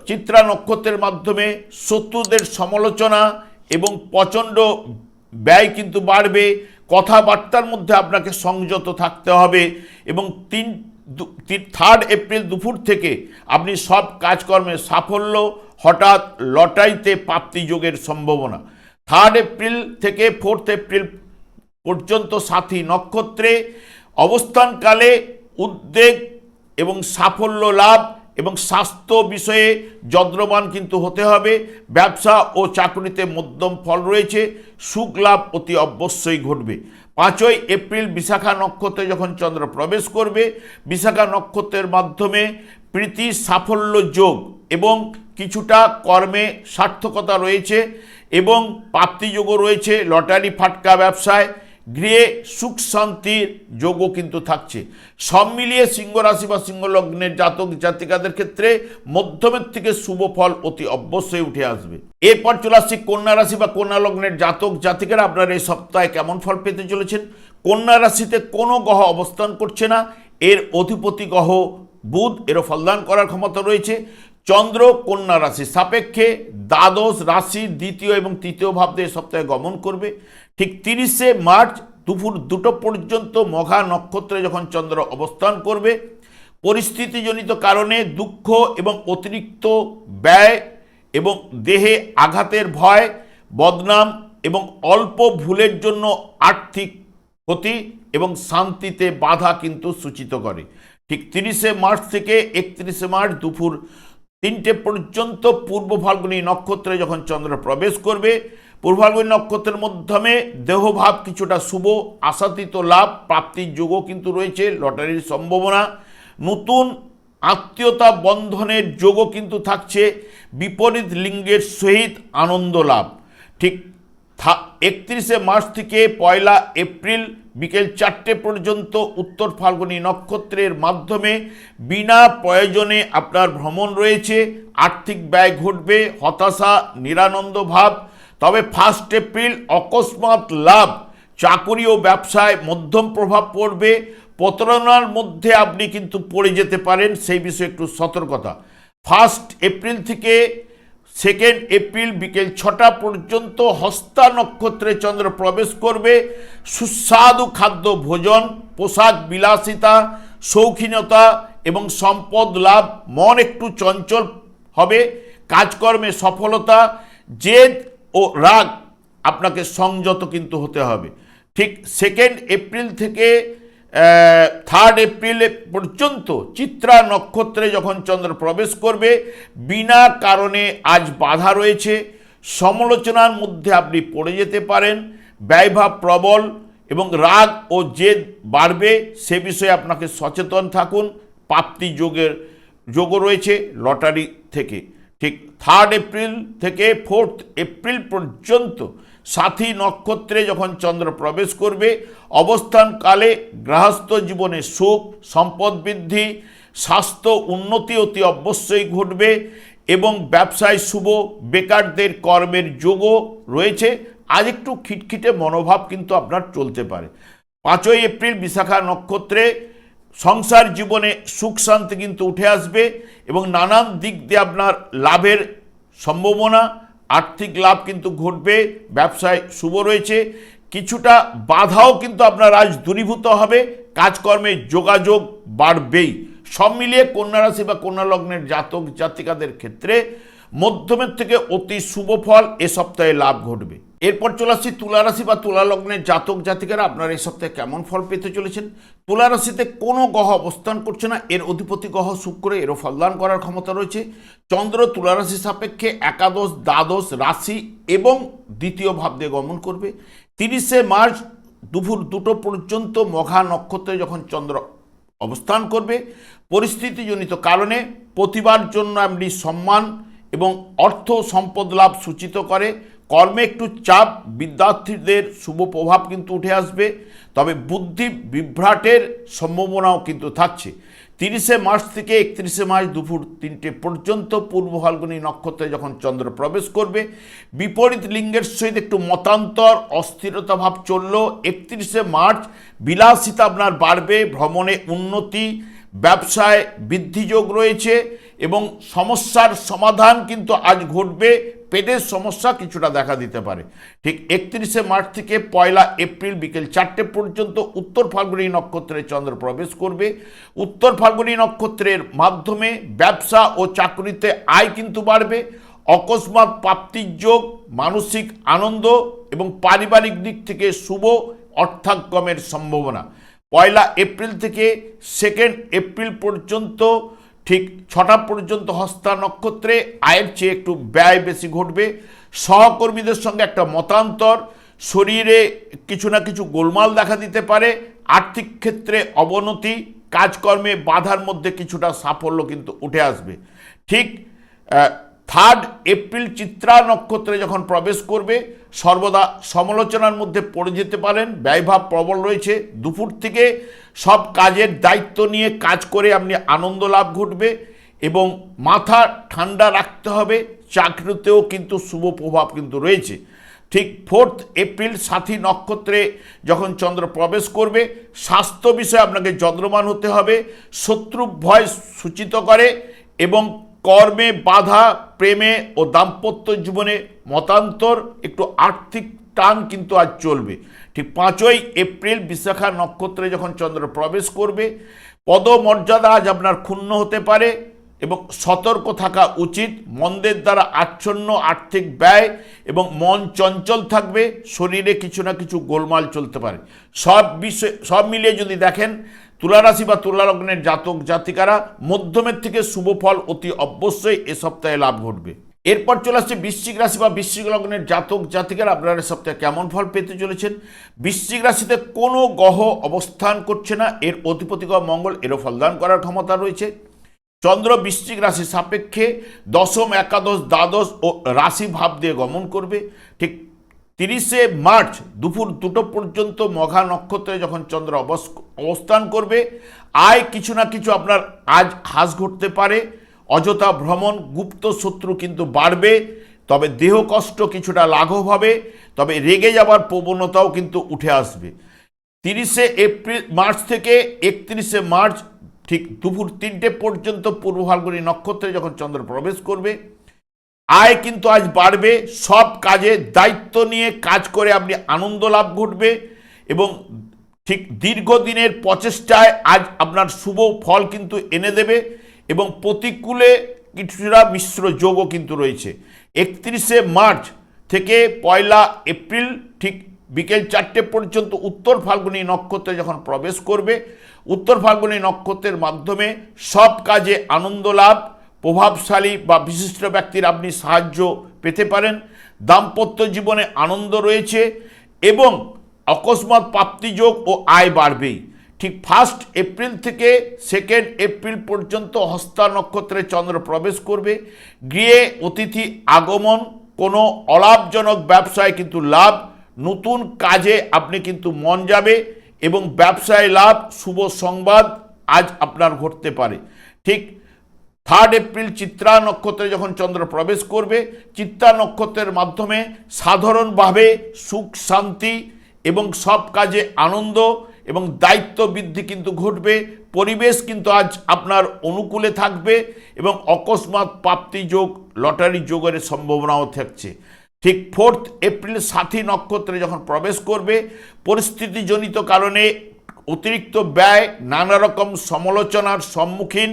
চিত্রা নক্ষত্রের মাধ্যমে শত্রুদের সমালোচনা এবং প্রচণ্ড ব্যয় কিন্তু বাড়বে। কথাবার্তার মধ্যে আপনাকে সংযত থাকতে হবে এবং 3 এপ্রিল দুপুর থেকে আপনি সব কাজকর্মে সাফল্য, হঠাৎ লটারিতে প্রাপ্তিযোগের সম্ভাবনা। 3 এপ্রিল থেকে 4 এপ্রিল পর্যন্ত সাথী নক্ষত্রে অবস্থানকালে উদ্বেগ এবং সাফল্য লাভ এবং স্বাস্থ্য বিষয়ে যত্নবান কিন্তু হতে হবে। ব্যবসা ও চাকরিতে মধ্যম ফল রয়েছে, সুখ লাভ অতি অবশ্যই ঘটবে। 5 এপ্রিল বিশাখা নক্ষত্রে যখন চন্দ্র প্রবেশ করবে, বিশাখা নক্ষত্রের মাধ্যমে প্রীতি সাফল্য যোগ এবং কিছুটা কর্মে সার্থকতা রয়েছে এবং প্রাপ্তিযোগও রয়েছে। লটারি ফাটকা ব্যবসায়, গৃহে সুখ শান্তির যোগও কিন্তু থাকছে। সব মিলিয়ে সিংহ রাশি বা সিংহ লগ্নের জাতক জাতিকাদের ক্ষেত্রে মধ্যমের থেকে শুভ ফল অতি অবশ্যই উঠে আসবে। এরপর চলে আসছি কন্যা রাশি বা কন্যা লগ্নের জাতক জাতিকারা, আপনারা এই সপ্তাহে কেমন ফল পেতে চলেছেন। কন্যা রাশিতে কোনো গ্রহ অবস্থান করছে না, এর অধিপতি গ্রহ বুধ, এরও ফলদান করার ক্ষমতা রয়েছে। চন্দ্র কন্যা রাশি সাপেক্ষে দ্বাদশ রাশি দ্বিতীয় এবং তৃতীয় ভাবতে এই সপ্তাহে গমন করবে। ঠিক 30শে মার্চ দুপুর 2টো পর্যন্ত মঘা নক্ষত্রে যখন চন্দ্র অবস্থান করবে, পরিস্থিতিজনিত কারণে দুঃখ এবং অতিরিক্ত ব্যয় এবং দেহে আঘাতের ভয়, বদনাম এবং অল্প ভুলের জন্য আর্থিক ক্ষতি এবং শান্তিতে বাধা কিন্তু সূচিত করে। ঠিক 30শে মার্চ থেকে 31শে মার্চ দুপুর 3টে পর্যন্ত পূর্ব ফাল্গুনী নক্ষত্রে যখন চন্দ্র প্রবেশ করবে, পূর্ব ফাল্গুনী নক্ষত্রের মাধ্যমে দেহভাব কিছুটা শুভ, আশাতীত লাভ, প্রাপ্তির যোগও কিন্তু রয়েছে, লটারির সম্ভাবনা, নতুন আত্মীয়তা বন্ধনের যোগও কিন্তু থাকছে, বিপরীত লিঙ্গের সহিত আনন্দ লাভ। ঠিক 31শে মার্চ থেকে 1 এপ্রিল বিকেল 4টে পর্যন্ত উত্তর ফাল্গুনী নক্ষত্রের মাধ্যমে বিনা প্রয়োজনে আপনার ভ্রমণ রয়েছে, আর্থিক ব্যয় ঘটবে, হতাশা, নিরানন্দ ভাব। তবে 1 এপ্রিল অকস্মাৎ লাভ, চাকরি ও ব্যবসায় মধ্যম প্রভাব পড়বে, প্রতারণার মধ্যে আপনি কিন্তু পড়ে যেতে পারেন, সেই বিষয়ে একটু সতর্কতা। 1 এপ্রিল থেকে 2 এপ্রিল বিকেল 6টা পর্যন্ত হস্তা নক্ষত্রে চন্দ্র প্রবেশ করবে। সুস্বাদু খাদ্য ভোজন, পোশাক বিলাসিতা, শৌখিনতা এবং সম্পদ লাভ, মন একটু চঞ্চল হবে, কাজকর্মে সফলতা, জেদ ও রাগ আপনাকে সংযত কিন্তু হতে হবে। ঠিক 2 এপ্রিল থেকে এপ্রিল পর্যন্ত চিত্রা নক্ষত্রে যখন চন্দ্র প্রবেশ করবে, বিনা কারণে আজ বাধা রয়েছে, সমালোচনার মধ্যে আপনি পড়ে যেতে পারেন, ব্যয়ভাব প্রবল এবং রাগ ও জেদ বাড়বে, সে বিষয়ে আপনাকে সচেতন থাকুন। প্রাপ্তি যোগও রয়েছে লটারি থেকে। ঠিক 3 এপ্রিল থেকে 4 এপ্রিল পর্যন্ত সাথী নক্ষত্রে যখন চন্দ্র প্রবেশ করবে, অবস্থানকালে গৃহস্থ জীবনে সুখ, সম্পদ বৃদ্ধি, স্বাস্থ্য উন্নতি অতি অবশ্যই ঘটবে এবং ব্যবসায় শুভ, বেকারদের কর্মের যোগও রয়েছে। আজ একটু খিটখিটে মনোভাব কিন্তু আপনার চলতে পারে। 5 এপ্রিল বিশাখা নক্ষত্রে সংসার জীবনে সুখ শান্তি কিন্তু উঠে আসবে এবং নানান দিক দিয়ে আপনার লাভের সম্ভাবনা, আর্থিক লাভ কিন্তু ঘটবে, ব্যবসায় শুভ রয়েছে। কিছুটা বাধাও কিন্তু আপনার আজ দূরীভূত হবে, কাজকর্মে যোগাযোগ বাড়বেই। সব মিলিয়ে কন্যা রাশি বা কন্যা লগ্নের জাতক জাতিকাদের ক্ষেত্রে মধ্যমের থেকে অতি শুভ ফল এ সপ্তাহে লাভ ঘটবে। এরপর চলে আসছি তুলা রাশি বা তুলা লগ্নের জাতক জাতিকারা আপনারা এই সপ্তাহে কেমন ফল পেতে চলেছেন। তুলা রাশিতে কোনো গ্রহ অবস্থান করছে না, এর অধিপতি গ্রহ শুক্র, এরও ফলদান করার ক্ষমতা রয়েছে। চন্দ্র তুলা রাশি সাপেক্ষে একাদশ, দ্বাদশ রাশি এবং দ্বিতীয় ভাব দিয়ে গমন করবে। 30 মার্চ দুপুর 2টো পর্যন্ত মঘা নক্ষত্রে যখন চন্দ্র অবস্থান করবে, পরিস্থিতিজনিত কারণে প্রতিবার জন্য আপনি সম্মান এবং অর্থ সম্পদ লাভ সূচিত করে। কর্মে একটু চাপ, বিদ্যার্থীদের শুভ প্রভাব কিন্তু উঠে আসবে, তবে বুদ্ধি বিভ্রাটের সম্ভাবনাও কিন্তু থাকছে। 30 মার্চ থেকে 31 মার্চ দুপুর 3টে পর্যন্ত পূর্ব ফাল্গুনী নক্ষত্রে যখন চন্দ্র প্রবেশ করবে, বিপরীত লিঙ্গের সহিত একটু মতান্তর, অস্থিরতা ভাব চলল। 31 মার্চ বিলাসিতা আপনার বাড়বে, ভ্রমণে উন্নতি, ব্যবসায় বৃদ্ধিযোগ রয়েছে এবং সমস্যার সমাধান কিন্তু আজ ঘটবে। পেটের সমস্যা কিছুটা দেখা দিতে পারে। ঠিক 31 মার্চ থেকে 1 এপ্রিল বিকেল 4টে পর্যন্ত উত্তর ফাল্গুনী নক্ষত্রে চন্দ্র প্রবেশ করবে। উত্তর ফাল্গুনী নক্ষত্রের মাধ্যমে ব্যবসা ও চাকরিতে আয় কিন্তু বাড়বে, অকস্মাৎ প্রাপ্তির যোগ, মানসিক আনন্দ এবং পারিবারিক দিক থেকে শুভ অর্থাগমের সম্ভাবনা। 1 এপ্রিল থেকে 2 এপ্রিল পর্যন্ত ঠিক 6টা পর্যন্ত হস্তা নক্ষত্রে আয়ের চেয়ে একটু ব্যয় বেশি ঘটবে, সহকর্মীদের সঙ্গে একটা মতান্তর, শরীরে কিছু না কিছু গোলমাল দেখা দিতে পারে, আর্থিক ক্ষেত্রে অবনতি, কাজকর্মে বাধার মধ্যে কিছুটা সাফল্য কিন্তু উঠে আসবে। ঠিক 3 এপ্রিল চিত্রা নক্ষত্রে যখন প্রবেশ করবে, সর্বদা সমালোচনার মধ্যে পড়ে যেতে পারেন, ব্যয়ভাব প্রবল রয়েছে। দুপুর থেকে সব কাজের দায়িত্ব নিয়ে কাজ করে আপনি আনন্দ লাভ ঘটবে এবং মাথা ঠান্ডা রাখতে হবে, চাকরিতেও কিন্তু শুভ প্রভাব কিন্তু রয়েছে। ঠিক 4 এপ্রিল সাথী নক্ষত্রে যখন চন্দ্র প্রবেশ করবে, স্বাস্থ্য বিষয়ে আপনাকে যত্নবান হতে হবে, শত্রু ভয় সূচিত করে এবং কর্মে বাধা, প্রেমে ও দাম্পত্য জীবনে মতান্তর, একটু আর্থিক টান কিন্তু আজ চলবে। ঠিক 5 এপ্রিল বিশাখা নক্ষত্রে যখন চন্দ্র প্রবেশ করবে, পদমর্যাদা আজ আপনার ক্ষুণ্ণ হতে পারে এবং সতর্ক থাকা উচিত। মন্দের দ্বারা আচ্ছন্ন আর্থিক ব্যয় এবং মন চঞ্চল থাকবে, শরীরে কিছু না কিছু গোলমাল চলতে পারে। সব মিলিয়ে যদি দেখেন, তুলা রাশি বা তুলা লগ্নের জাতক জাতিকারা মধ্যমের থেকে শুভ ফল অতি অবশ্যই এ সপ্তাহে লাভ ঘটবে। এরপর চলে আসছে বৃশ্চিক রাশি বা বৃশ্চিক লগ্নের জাতক জাতিকারা আপনারা এ সপ্তাহে কেমন ফল পেতে চলেছেন। বৃশ্চিক রাশিতে কোনো গ্রহ অবস্থান করছে না, এর অধিপতি গ্রহ মঙ্গল, এরও ফলদান করার ক্ষমতা রয়েছে। চন্দ্র বৃশ্চিক রাশি সাপেক্ষে দশম, একাদশ, দ্বাদশ ও রাশি ভাব দিয়ে গমন করবে। ঠিক 30 মার্চ দুপুর 2টো পর্যন্ত মঘা নক্ষত্রে যখন চন্দ্র অবস্থান করবে, আয় কিছু না কিছু আপনার আজ হ্রাস ঘটতে পারে, অযথা ভ্রমণ, গুপ্ত শত্রু কিন্তু বাড়বে, তবে দেহ কষ্ট কিছুটা লাঘব হবে, তবে রেগে যাবার প্রবণতাও কিন্তু উঠে আসবে। 30 মার্চ থেকে 31 মার্চ ঠিক দুপুর 3টে পর্যন্ত পূর্ব ফাল্গুনী নক্ষত্রে যখন চন্দ্র প্রবেশ করবে, আয় কিন্তু আজ বাড়বে, সব কাজে দায়িত্ব নিয়ে কাজ করে আপনি আনন্দ লাভ ঘটবে এবং ঠিক দীর্ঘদিনের প্রচেষ্টায় আজ আপনার শুভ ফল কিন্তু এনে দেবে এবং প্রতিকূলে কিছুটা মিশ্র যোগও কিন্তু রয়েছে। 31 মার্চ থেকে 1 এপ্রিল ঠিক বিকেল 4টে পর্যন্ত উত্তর ফাল্গুনী নক্ষত্রে যখন প্রবেশ করবে, উত্তর ফাল্গুনী নক্ষত্রের মাধ্যমে সব কাজে আনন্দ লাভ, প্রভাবশালী বা বিশিষ্ট ব্যক্তির আপনি সাহায্য পেতে পারেন, দাম্পত্য জীবনে আনন্দ রয়েছে এবং অকস্মাৎ প্রাপ্তিযোগ ও আয় বাড়বেই। ঠিক 1 এপ্রিল থেকে 2 এপ্রিল পর্যন্ত হস্তা নক্ষত্রে চন্দ্র প্রবেশ করবে। গৃহে অতিথি আগমন, কোনো অলাভজনক ব্যবসায় কিন্তু লাভ, নতুন কাজে আপনি কিন্তু মন যাবে এবং ব্যবসায় লাভ, শুভ সংবাদ আজ আপনার ঘটতে পারে। ঠিক 3 এপ্রিল চিত্রা নক্ষত্রে যখন চন্দ্র প্রবেশ করবে, চিত্রা নক্ষত্রের মাধ্যমে সাধারণভাবে সুখ শান্তি এবং সব কাজে আনন্দ এবং দায়িত্ব বৃদ্ধি কিন্তু ঘটবে। পরিবেশ কিন্তু আজ আপনার অনুকূলে থাকবে এবং অকস্মাৎ প্রাপ্তি যোগ, লটারি যোগের সম্ভাবনাও থাকছে। ঠিক 4 এপ্রিল সাথী নক্ষত্রে যখন প্রবেশ করবে, পরিস্থিতিজনিত কারণে অতিরিক্ত ব্যয়, নানা রকম সমালোচনার সম্মুখীন,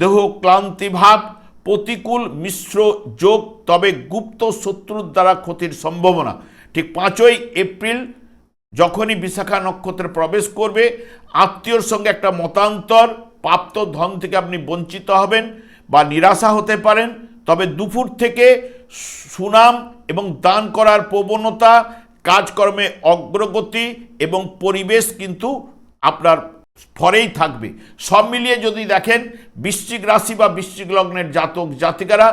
দেহ ক্লান্তিভাব, প্রতিকূল মিশ্র যোগ, তবে গুপ্ত শত্রুর দ্বারা ক্ষতির সম্ভাবনা। ঠিক 5 এপ্রিল যখনই বিশাখা নক্ষত্রে প্রবেশ করবে, আত্মীয়র সঙ্গে একটা মতান্তর, প্রাপ্ত ধন থেকে আপনি বঞ্চিত হবেন বা নিরাশা হতে পারেন। তবে দুপুর থেকে সুনাম এবং দান করার প্রবণতা, কাজকর্মে অগ্রগতি এবং পরিবেশ কিন্তু আপনার ফরেই থাকবে। সব মিলিয়ে যদি দেখেন, বৃশ্চিক রাশি বা বৃশ্চিক লগ্নের জাতক জাতিকারা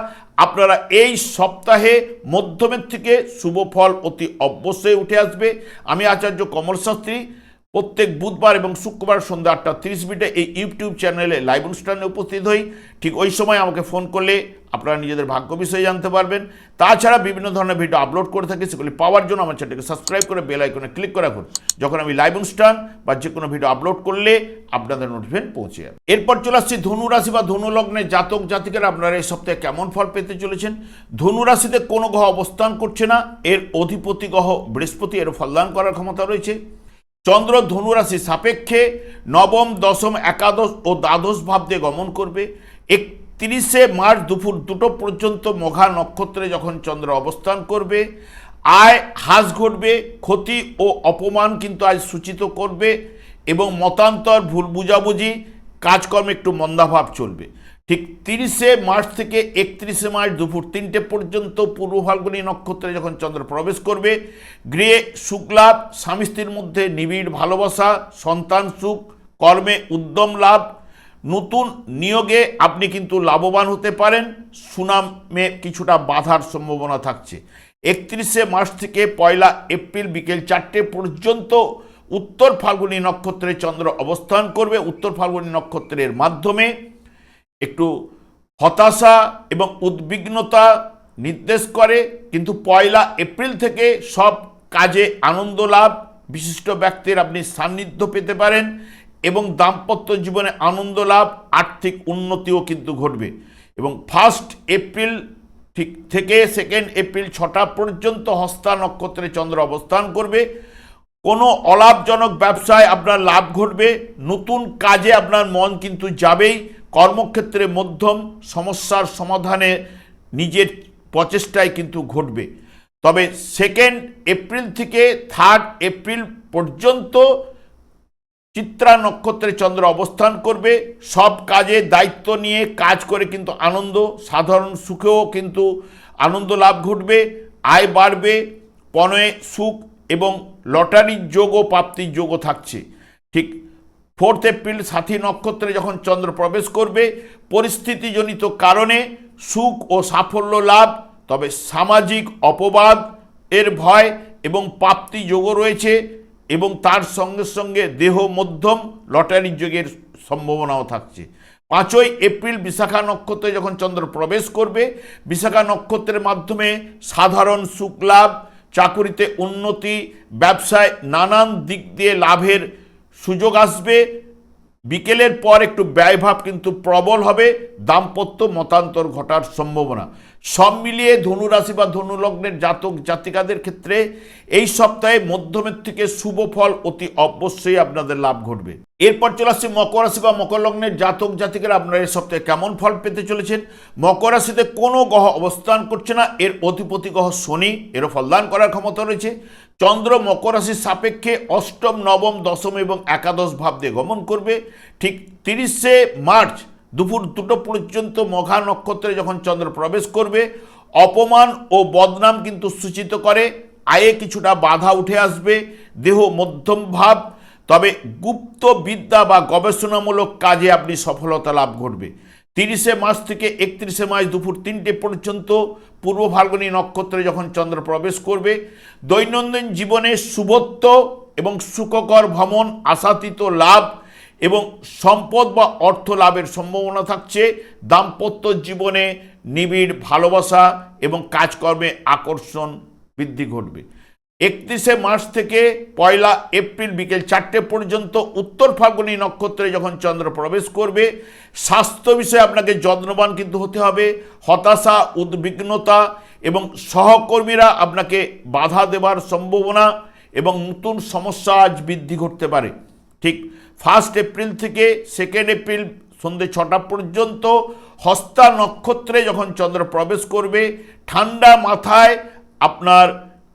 আপনারা এই সপ্তাহে মধ্যমের থেকে শুভ ফল অতি অবশ্যই উঠে আসবে। আমি আচার্য কমল শাস্ত্রী প্রত্যেক বুধবার এবং শুক্রবার সন্ধ্যা 8:30 এই ইউটিউব চ্যানেলে লাইভ অনুষ্ঠানে উপস্থিত হই। ঠিক ওই সময় আমাকে ফোন করলে আপনারা নিজেদের ভাগ্য বিষয়ে জানতে পারবেন। তাছাড়া বিভিন্ন ধরনের ভিডিও আপলোড করে থাকি, সেগুলি পাওয়ার জন্য আমার চ্যানেলকে সাবস্ক্রাইব করে বেল আইকনে ক্লিক করে রাখুন। যখন আমি লাইভ অনুষ্ঠান বা যে কোনো ভিডিও আপলোড করলে আপনাদের নোটিফিকেশন পৌঁছে যাবে। এরপর চলে আসছি ধনু রাশি বা ধনু লগ্নের জাতক জাতিকারা আপনারা এই সপ্তাহে কেমন ফল পেতে চলেছেন। ধনু রাশিতে কোনো গ্রহ অবস্থান করছে না, এর অধিপতি গ্রহ বৃহস্পতি, এর ফলদান করার ক্ষমতা রয়েছে। চন্দ্র ধনু রাশি সাপেক্ষে নবম, দশম, একাদশ ও দ্বাদশ ভাব দিয়ে গমন করবে। 31 মার্চ দুপুর 2টো পর্যন্ত মঘা নক্ষত্রে যখন চন্দ্র অবস্থান করবে, আয় হ্রাস ঘটবে, ক্ষতি ও অপমান কিন্তু আজ সূচিত করবে এবং মতান্তর, ভুল বুঝাবুঝি, কাজকর্মে একটু মন্দাভাব চলবে। ঠিক 30 মার্চ থেকে 31 মার্চ দুপুর 3টে পর্যন্ত পূর্ব ফাল্গুনী নক্ষত্রে যখন চন্দ্র প্রবেশ করবে, গৃহে সুখলাভ, স্বামী স্ত্রীর মধ্যে নিবিড় ভালোবাসা, সন্তান সুখ, কর্মে উদ্যম লাভ, নতুন নিয়োগে আপনি কিন্তু লাভবান হতে পারেন, সুনামে কিছুটা বাধার সম্ভাবনা থাকছে। 31 মার্চ থেকে 1 এপ্রিল বিকেল 4টে পর্যন্ত উত্তর ফাল্গুনী নক্ষত্রে চন্দ্র অবস্থান করবে। উত্তর ফাল্গুনী নক্ষত্রের মাধ্যমে একটু হতাশা এবং উদ্বিগ্নতা নির্দেশ করে, কিন্তু 1 এপ্রিল থেকে সব কাজে আনন্দ লাভ, বিশিষ্ট ব্যক্তির আপনি সান্নিধ্য পেতে পারেন এবং দাম্পত্য জীবনে আনন্দ লাভ, আর্থিক উন্নতিও কিন্তু ঘটবে। এবং 1 এপ্রিল ঠিক থেকে 2 এপ্রিল 6টা পর্যন্ত হস্তা নক্ষত্রে চন্দ্র অবস্থান করবে। কোনো অলাভজনক ব্যবসায় আপনার লাভ ঘটবে, নতুন কাজে আপনার মন কিন্তু যাবেই, কর্মক্ষেত্রে মধ্যম, সমস্যার সমাধানে নিজের প্রচেষ্টায় কিন্তু ঘটবে। তবে 2 এপ্রিল থেকে 3 এপ্রিল পর্যন্ত চিত্রা নক্ষত্রে চন্দ্র অবস্থান করবে। সব কাজে দায়িত্ব নিয়ে কাজ করে কিন্তু আনন্দ, সাধারণ সুখেও কিন্তু আনন্দ লাভ ঘটবে, আয় বাড়বে, পণে সুখ এবং লটারির যোগ ও প্রাপ্তির যোগও থাকছে। ঠিক 4 এপ্রিল সাথী নক্ষত্রে যখন চন্দ্র প্রবেশ করবে, পরিস্থিতিজনিত কারণে সুখ ও সাফল্য লাভ, তবে সামাজিক অপবাদ এর ভয় এবং প্রাপ্তি যোগও রয়েছে এবং তার সঙ্গে সঙ্গে দেহ মধ্যম, লটারির যোগের সম্ভাবনাও থাকছে। 5 এপ্রিল বিশাখা নক্ষত্রে যখন চন্দ্র প্রবেশ করবে, বিশাখা নক্ষত্রের মাধ্যমে সাধারণ সুখ লাভ, চাকুরিতে উন্নতি, ব্যবসায় নানান দিক দিয়ে লাভের সুযোগ আসবে। বিকেলের পর একটু ব্যয়ভাব কিন্তু প্রবল হবে, দাম্পত্য মতান্তর ঘটার সম্ভাবনা। সব মিলিয়ে ধনু রাশি বা ধনু লগ্নের জাতক জাতিকাদের ক্ষেত্রে এই সপ্তাহে মধ্যমের থেকে শুভ ফল অতি অবশ্যই আপনাদের লাভ ঘটবে। এরপর চলে আসছে মকর রাশি বা মকর লগ্নের জাতক জাতিকারা আপনারা এই সপ্তাহে কেমন ফল পেতে চলেছেন। মকর রাশিতে কোনো গ্রহ অবস্থান করছে না, এর অধিপতি গ্রহ শনি, এরও ফলদান করার ক্ষমতা রয়েছে। চন্দ্র মকর রাশির সাপেক্ষে অষ্টম, নবম, দশম এবং একাদশ ভাব দিয়ে গমন করবে। ঠিক 30শে মার্চ দুপুর 2টো পর্যন্ত মঘা নক্ষত্রে যখন চন্দ্র প্রবেশ করবে, অপমান ও বদনাম কিন্তু সূচিত করে। আয়ে কিছুটা বাধা উঠে আসবে। দেহ মধ্যম ভাব, তবে গুপ্ত বিদ্যা বা গবেষণামূলক কাজে আপনি সফলতা লাভ ঘটবে। 30শে মার্চ থেকে 31শে মার্চ দুপুর 3টে পর্যন্ত পূর্ব ফাল্গুনী নক্ষত্রে যখন চন্দ্র প্রবেশ করবে, দৈনন্দিন জীবনে শুভত্ব এবং সুখকর ভ্রমণ, আশাতীত লাভ এবং সম্পদ বা অর্থ লাভের সম্ভাবনা থাকছে। দাম্পত্য জীবনে নিবিড় ভালোবাসা এবং কাজকর্মে আকর্ষণ বৃদ্ধি ঘটবে। 31শে মার্চ থেকে 1লা এপ্রিল বিকেল 4টে পর্যন্ত উত্তর ফাল্গুনী নক্ষত্রে যখন চন্দ্র প্রবেশ করবে, স্বাস্থ্য বিষয়ে আপনাকে যত্নবান কিন্তু হতে হবে। হতাশা, উদ্বিগ্নতা এবং সহকর্মীরা আপনাকে বাধা দেবার সম্ভাবনা এবং নতুন সমস্যা আজ বৃদ্ধি ঘটতে পারে। ঠিক 1 এপ্রিল থেকে 2 এপ্রিল সন্ধ্যে 6টা পর্যন্ত হস্তা নক্ষত্রে যখন চন্দ্র প্রবেশ করবে, ঠান্ডা মাথায় আপনার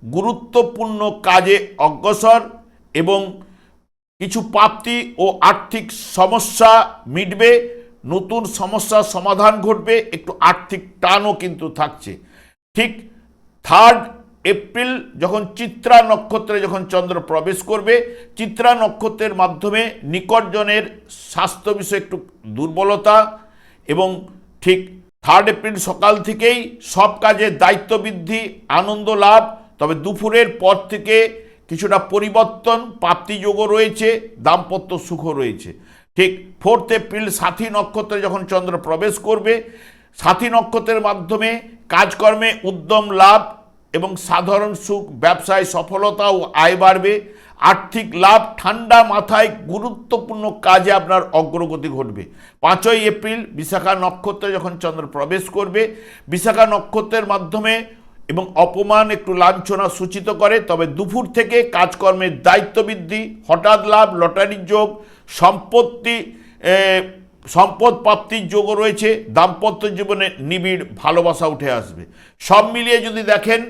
গুরুত্বপূর্ণ কাজে অগ্রসর এবং কিছু প্রাপ্তি ও আর্থিক সমস্যা মিটবে। নতুন সমস্যার সমাধান ঘটবে। একটু আর্থিক টানও কিন্তু থাকছে। ঠিক 3 এপ্রিল যখন চিত্রা নক্ষত্রে যখন চন্দ্র প্রবেশ করবে, চিত্রা নক্ষত্রের মাধ্যমে নিকটজনের স্বাস্থ্য বিষয়ে একটু দুর্বলতা এবং ঠিক 3 এপ্রিল সকাল থেকেই সব কাজে দায়িত্ব বৃদ্ধি, আনন্দ লাভ, তবে দুপুরের পর থেকে কিছুটা পরিবর্তন, প্রাপ্তিযোগও রয়েছে, দাম্পত্য সুখও রয়েছে। ঠিক 4 এপ্রিল সাথী নক্ষত্রে যখন চন্দ্র প্রবেশ করবে, সাথী নক্ষত্রের মাধ্যমে কাজকর্মে উদ্যম লাভ এবং সাধারণ সুখ, ব্যবসায় সফলতা ও আয় বাড়বে। আর্থিক লাভ, ঠান্ডা মাথায় গুরুত্বপূর্ণ কাজে আপনার অগ্রগতি ঘটবে। 5ই এপ্রিল বিশাখা নক্ষত্রে যখন চন্দ্র প্রবেশ করবে, বিশাখা নক্ষত্রের মাধ্যমে এবং অপমান, একটু লাঞ্ছনা সূচিত করে, তবে দুপুর থেকে কাজকর্মের দায়িত্ব বৃদ্ধি, হঠাৎ লাভ, লটারির যোগ, সম্পদ প্রাপ্তির যোগও রয়েছে। দাম্পত্য জীবনে নিবিড় ভালোবাসা উঠে আসবে। সব মিলিয়ে যদি দেখেন,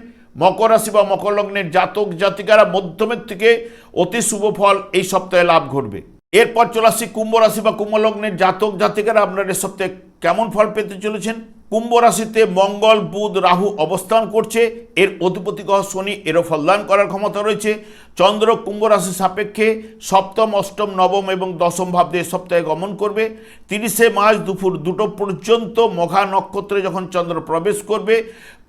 মকর রাশি বা মকর লগ্নের জাতক জাতিকারা মধ্যমের থেকে অতি শুভ ফল এই সপ্তাহে লাভ ঘটবে। এরপর চলে আসছি কুম্ভ রাশি বা কুম্ভ লগ্নের জাতক জাতিকারা আপনারা এই সপ্তাহে কেমন ফল পেতে চলেছেন। কুম্ভ রাশিতে মঙ্গল, বুধ, রাহু অবস্থান করছে। এর অধিপতি গ্রহ শনি, এরও ফলদান করার ক্ষমতা রয়েছে। চন্দ্র কুম্ভ রাশির সাপেক্ষে সপ্তম, অষ্টম, নবম এবং দশম ভাব দিয়ে সপ্তাহে গমন করবে। 30শে মার্চ দুপুর 2টো পর্যন্ত মঘা নক্ষত্রে যখন চন্দ্র প্রবেশ করবে,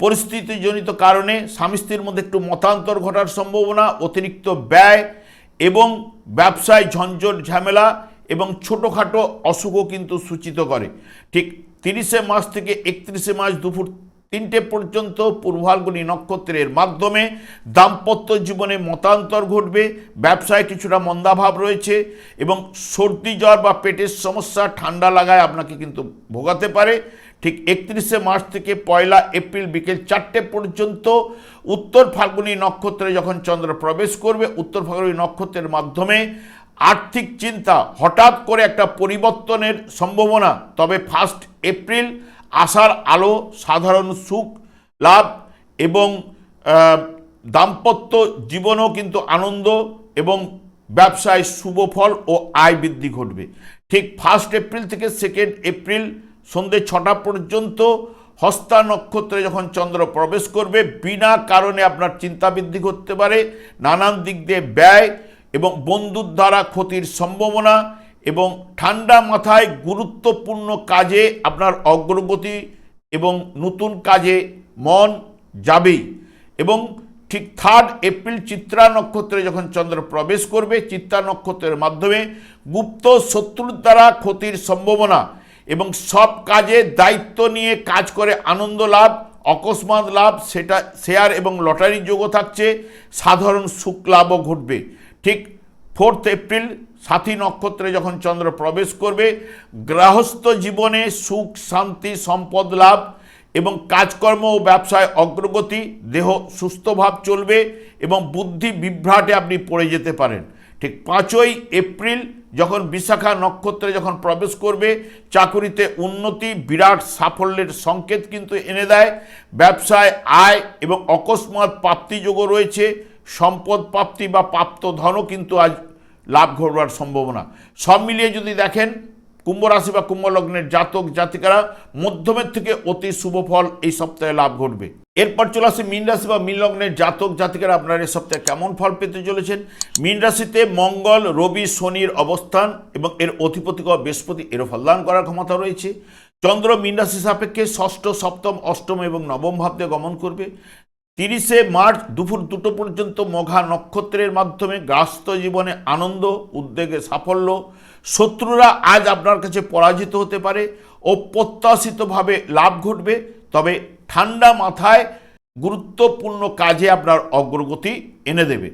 পরিস্থিতিজনিত কারণে স্বামী স্ত্রীর মধ্যে একটু মতান্তর ঘটার সম্ভাবনা, অতিরিক্ত ব্যয় এবং ব্যবসায় ঝঞ্ঝট ঝামেলা এবং ছোটোখাটো অসুখও কিন্তু সূচিত করে। ঠিক 30শে মার্চ থেকে 31শে মার্চ দুপুর 3টে পর্যন্ত পূর্ব ফাল্গুনী নক্ষত্রের মাধ্যমে দাম্পত্য জীবনে মতান্তর ঘটবে। ব্যবসায় কিছুটা মন্দাভাব রয়েছে এবং সর্দি জ্বর বা পেটের সমস্যা, ঠান্ডা লাগায় আপনাকে কিন্তু ভোগাতে পারে। ঠিক 31শে মার্চ থেকে 1লা এপ্রিল বিকেল 4টে পর্যন্ত উত্তর ফাল্গুনী নক্ষত্রে যখন চন্দ্র প্রবেশ করবে, উত্তর ফাল্গুনী নক্ষত্রের মাধ্যমে আর্থিক চিন্তা, হঠাৎ করে একটা পরিবর্তনের সম্ভাবনা, তবে 1 এপ্রিল আশার আলো, সাধারণ সুখ লাভ এবং দাম্পত্য জীবনেও কিন্তু আনন্দ এবং ব্যবসায় শুভ ফল ও আয় বৃদ্ধি ঘটবে। ঠিক 1 এপ্রিল থেকে 2 এপ্রিল সন্ধ্যে 6টা পর্যন্ত হস্তা নক্ষত্রে যখন চন্দ্র প্রবেশ করবে, বিনা কারণে আপনার চিন্তা বৃদ্ধি করতে পারে। নানান দিক দিয়ে ব্যয় এবং বন্ধুর দ্বারা ক্ষতির সম্ভাবনা এবং ঠান্ডা মাথায় গুরুত্বপূর্ণ কাজে আপনার অগ্রগতি এবং নতুন কাজে মন যাবেই। এবং ঠিক 3 এপ্রিল চিত্রা নক্ষত্রে যখন চন্দ্র প্রবেশ করবে, চিত্রা নক্ষত্রের মাধ্যমে গুপ্ত শত্রুর দ্বারা ক্ষতির সম্ভাবনা এবং সব কাজে দায়িত্ব নিয়ে কাজ করে আনন্দ লাভ, অকস্মাৎ লাভ, সেটা শেয়ার এবং লটারির যোগও থাকছে। সাধারণ সুখ লাভও ঘটবে। ঠিক 4 এপ্রিল সাথী নক্ষত্রে যখন চন্দ্র প্রবেশ করবে, গৃহস্থ জীবনে সুখ, শান্তি, সম্পদ লাভ এবং কাজকর্ম ও ব্যবসায় অগ্রগতি, দেহ সুস্থভাব চলবে এবং বুদ্ধি বিভ্রাটে আপনি পড়ে যেতে পারেন। ঠিক 5ই এপ্রিল যখন বিশাখা নক্ষত্রে যখন প্রবেশ করবে, চাকুরিতে উন্নতি, বিরাট সাফল্যের সংকেত কিন্তু এনে দেয়। ব্যবসায় আয় এবং অকস্মাৎ প্রাপ্তিযোগও রয়েছে। সম্পদ প্রাপ্তি বা প্রাপ্ত ধনও কিন্তু আজ লাভ ঘটবার সম্ভাবনা। সব মিলিয়ে যদি দেখেন কুম্ভ রাশি বা কুম্ভ লগ্নের জাতক জাতিকারা মধ্যমের থেকে অতি শুভ ফল এই সপ্তাহে লাভ ঘটবে। এরপর চলে আসে মীন রাশি বা মীন লগ্নের জাতক জাতিকারা আপনারা এই সপ্তাহে কেমন ফল পেতে চলেছেন। মীন রাশিতে মঙ্গল, রবি, শনির অবস্থান এবং এর অধিপতিগ্রহ বৃহস্পতি এরও ফলদান করার ক্ষমতা রয়েছে। চন্দ্র মীন রাশি সাপেক্ষে ষষ্ঠ, সপ্তম, অষ্টম এবং নবম ভাব দিয়ে গমন করবে। 30শে মার্চ দুপুর 2টো পর্যন্ত মঘা নক্ষত্রের মাধ্যমে গ্রাস্ত জীবনে আনন্দ, উদ্বেগে সাফল্য, শত্রুরা আজ আপনার কাছে পরাজিত হতে পারে, অপ্রত্যাশিতভাবে লাভ ঘটবে। তবে ঠান্ডা মাথায় গুরুত্বপূর্ণ কাজে আপনার অগ্রগতি এনে দেবে।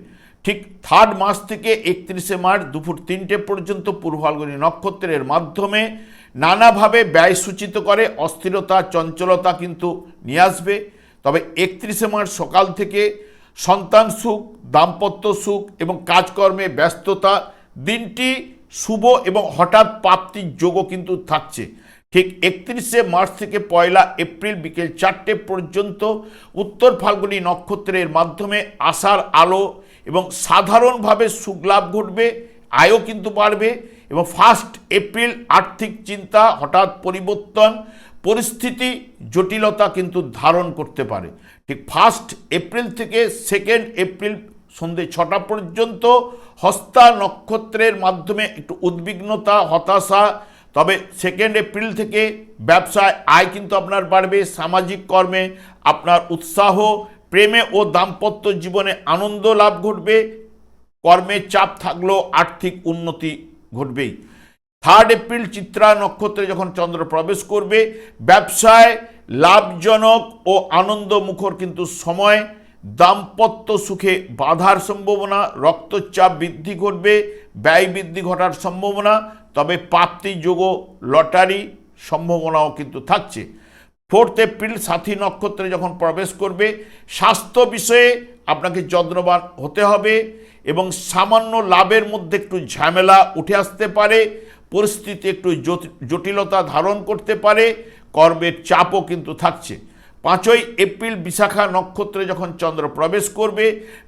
ঠিক 3rd মার্চ থেকে 31শে মার্চ দুপুর 3টে পর্যন্ত পূর্ব ফাল্গুনী নক্ষত্রের মাধ্যমে নানাভাবে ব্যয় সূচিত করে অস্থিরতা, চঞ্চলতা কিন্তু নিয়ে আসবে। তবে 31শে মার্চ সকাল থেকে সন্তান সুখ, দাম্পত্য সুখ এবং কাজকর্মে ব্যস্ততা, দিনটি শুভ এবং হঠাৎ প্রাপ্তির যোগও কিন্তু থাকছে। ঠিক 31শে মার্চ থেকে 1 এপ্রিল বিকেল 4টে পর্যন্ত উত্তর ফাল্গুনী নক্ষত্রের মাধ্যমে আশার আলো এবং সাধারণভাবে সুখ লাভ ঘটবে, আয়ও কিন্তু বাড়বে। এবং 1 এপ্রিল আর্থিক চিন্তা, হঠাৎ পরিবর্তন, পরিস্থিতি জটিলতা কিন্তু ধারণ করতে পারে। ঠিক 1 এপ্রিল থেকে 2 এপ্রিল সন্ধ্যে 6টা পর্যন্ত হস্তা নক্ষত্রের মাধ্যমে একটু উদ্বিগ্নতা, হতাশা। তবে 2 এপ্রিল থেকে ব্যবসায় আয় কিন্তু আপনার বাড়বে, সামাজিক কর্মে আপনার উৎসাহ, প্রেমে ও দাম্পত্য জীবনে আনন্দ লাভ ঘটবে। কর্মের চাপ থাকলেও আর্থিক উন্নতি ঘটবেই। 3 এপ্রিল চিত্রা নক্ষত্রে যখন চন্দ্র প্রবেশ করবে, ব্যবসায় লাভজনক ও আনন্দমুখর কিন্তু সময়, দাম্পত্য সুখে বাধার সম্ভাবনা, রক্তচাপ বৃদ্ধি ঘটবে, ব্যয় বৃদ্ধি ঘটার সম্ভাবনা। তবে প্রাপ্তি যোগ, লটারি সম্ভাবনাও কিন্তু থাকছে। 4 এপ্রিল সাথী নক্ষত্রে যখন প্রবেশ করবে, স্বাস্থ্য বিষয়ে আপনাকে যত্নবান হতে হবে এবং সামান্য লাভের মধ্যে একটু ঝামেলা উঠে আসতে পারে, পরিস্থিতি একটু জটিলতা ধারণ করতে পারে, কর্মের চাপও কিন্তু থাকছে। 5 এপ্রিল বিশাখা নক্ষত্রে যখন চন্দ্র প্রবেশ করবে,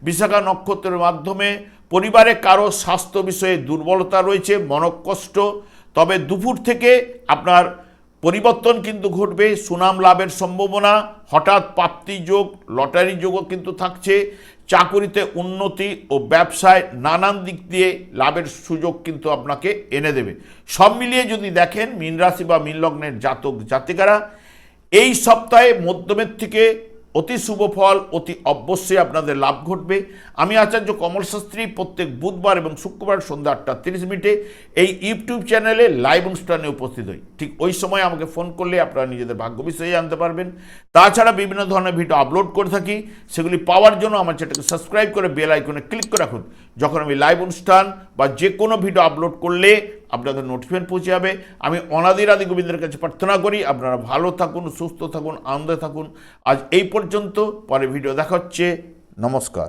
বিশাখা নক্ষত্রের মাধ্যমে পরিবারে কারো স্বাস্থ্য বিষয়ে দুর্বলতা রয়েছে, মনকষ্ট। তবে দুপুর থেকে আপনার পরিবর্তন কিন্তু ঘটবে, সুনাম লাভের সম্ভাবনা, হঠাৎ প্রাপ্তি যোগ, লটারি যোগও কিন্তু থাকছে। চাকুরিতে উন্নতি ও ব্যবসায় নানান দিক দিয়ে লাভের সুযোগ কিন্তু আপনাকে এনে দেবে। সব মিলিয়ে যদি দেখেন মীন রাশি বা মীন লগ্নের জাতক জাতিকারা এই সপ্তাহে মধ্যমের থেকে অতি শুভ ফল অতি অবশ্যই আপনাদের লাভ ঘটবে। আমি আচার্য কমল শাস্ত্রী প্রত্যেক বুধবার এবং শুক্রবার সন্ধ্যা 8:30 এই ইউটিউব চ্যানেলে লাইভ অনুষ্ঠানে উপস্থিত হই। ঠিক ওই সময় আমাকে ফোন করলে আপনারা নিজেদের ভাগ্য বিষয়ে জানতে পারবেন। তাছাড়া বিভিন্ন ধরনের ভিডিও আপলোড করে থাকি, সেগুলি পাওয়ার জন্য আমার চ্যানেলকে সাবস্ক্রাইব করে বেল আইকনে ক্লিক করে রাখুন। যখন আমি লাইভ অনুষ্ঠান বা যে কোনো ভিডিও আপলোড করলে আপনাদের নোটিফিকেশন পৌঁছে যাবে। আমি অনাদির আদি গোবিন্দের কাছে প্রার্থনা করি আপনারা ভালো থাকুন, সুস্থ থাকুন, আনন্দে থাকুন। আজ এই পর্যন্ত, পরে ভিডিও দেখা হচ্ছে। নমস্কার।